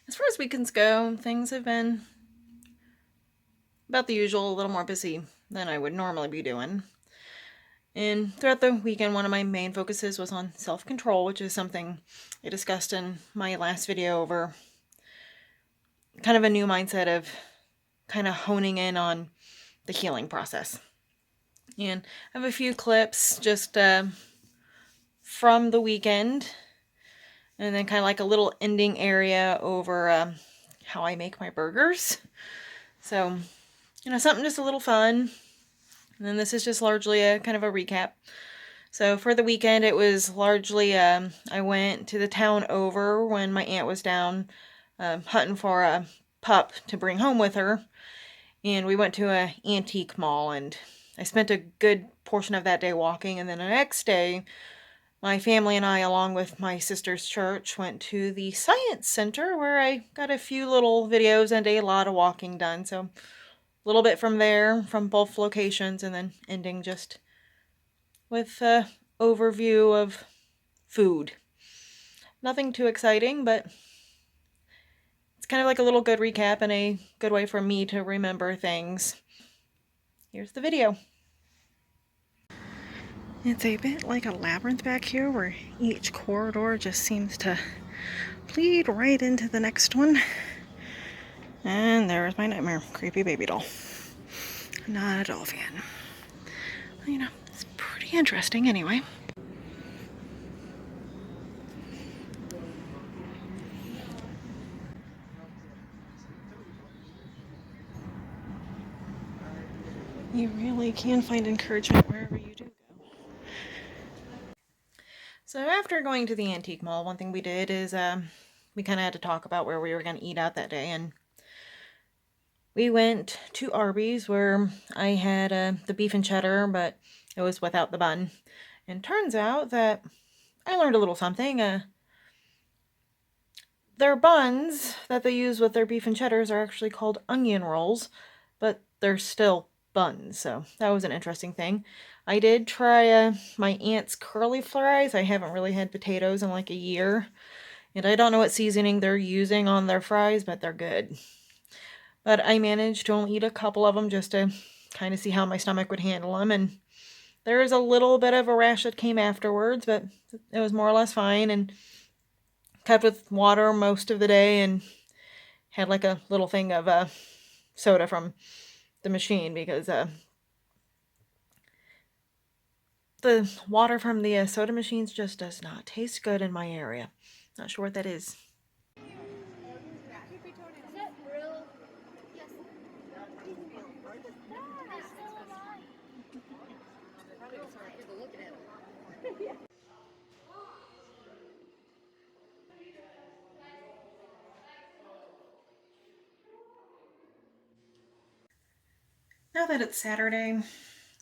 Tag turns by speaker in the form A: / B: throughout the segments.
A: As far as weekends go, things have been about the usual, a little more busy than I would normally be doing. And throughout the weekend, one of my main focuses was on self-control, which is something I discussed in my last video over kind of a new mindset of kind of honing in on the healing process. And I have a few clips just from the weekend, and then kind of like a little ending area over how I make my burgers. So, something just a little fun. And then this is just largely a kind of a recap. So for the weekend, it was largely, I went to the town over when my aunt was down hunting for a pup to bring home with her. And we went to an antique mall, and I spent a good portion of that day walking. And then the next day, my family and I, along with my sister's church, went to the science center where I got a few little videos and a lot of walking done. So a little bit from there, from both locations, and then ending just with an overview of food. Nothing too exciting, but it's kind of like a little good recap and a good way for me to remember things. Here's the video. It's a bit like a labyrinth back here where each corridor just seems to lead right into the next one. And there's my nightmare creepy baby doll. Not a doll fan. It's pretty interesting anyway. You really can find encouragement wherever you do go. So after going to the antique mall, one thing we did is we kind of had to talk about where we were going to eat out that day, and we went to Arby's where I had the beef and cheddar, but it was without the bun. And turns out that I learned a little something. Their buns that they use with their beef and cheddars are actually called onion rolls, but they're still buns, so that was an interesting thing. I did try my aunt's curly fries. I haven't really had potatoes in like a year, and I don't know what seasoning they're using on their fries, but they're good. But I managed to only eat a couple of them just to kind of see how my stomach would handle them, and there was a little bit of a rash that came afterwards, but it was more or less fine, and kept with water most of the day, and had like a little thing of soda from the machine because the water from the soda machines just does not taste good in my area. Not sure what that is. Now that it's Saturday,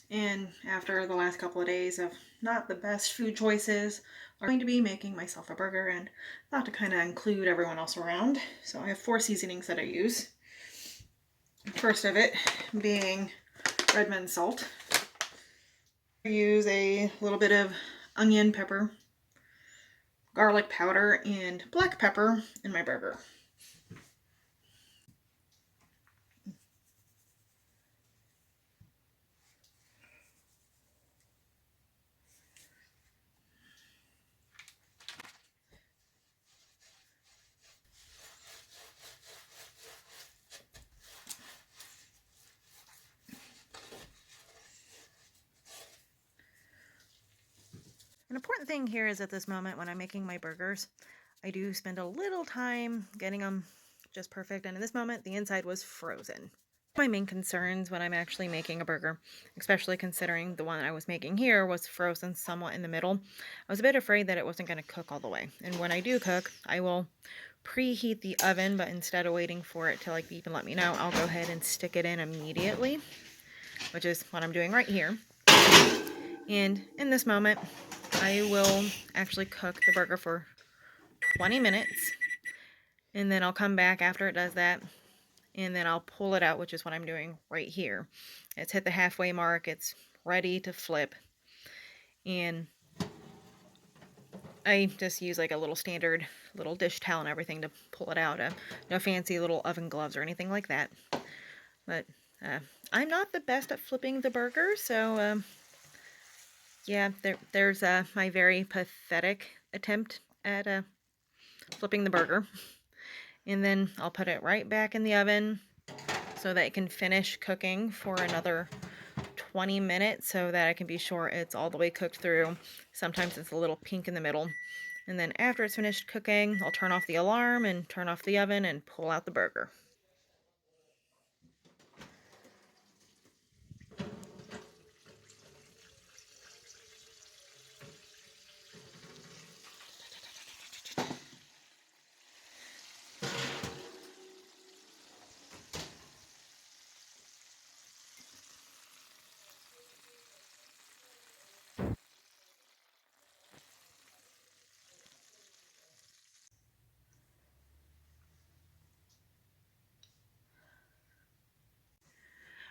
A: and after the last couple of days of not the best food choices, I'm going to be making myself a burger, and thought to kind of include everyone else around. So I have 4 seasonings that I use. First of it being Redmond salt. I use a little bit of onion pepper, garlic powder, and black pepper in my burger. An important thing here is at this moment when I'm making my burgers, I do spend a little time getting them just perfect, and in this moment the inside was frozen. My main concerns when I'm actually making a burger, especially considering the one I was making here was frozen somewhat in the middle, I was a bit afraid that it wasn't going to cook all the way. And when I do cook, I will preheat the oven, but instead of waiting for it to like beep and let me know, I'll go ahead and stick it in immediately, which is what I'm doing right here. And in this moment, I will actually cook the burger for 20 minutes, and then I'll come back after it does that, and then I'll pull it out, which is what I'm doing right here. It's hit the halfway mark, it's ready to flip, and I just use like a little standard little dish towel and everything to pull it out. No fancy little oven gloves or anything like that. But I'm not the best at flipping the burger, so yeah, there's my very pathetic attempt at flipping the burger. And then I'll put it right back in the oven so that it can finish cooking for another 20 minutes so that I can be sure it's all the way cooked through. Sometimes it's a little pink in the middle. And then after it's finished cooking, I'll turn off the alarm and turn off the oven and pull out the burger.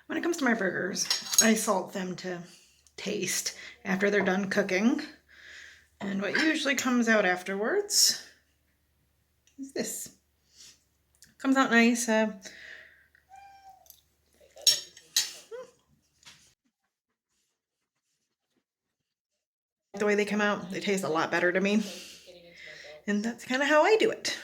A: When it comes to my burgers, I salt them to taste after they're done cooking. And what usually comes out afterwards is this. Comes out nice. The way they come out, they taste a lot better to me. And that's kind of how I do it.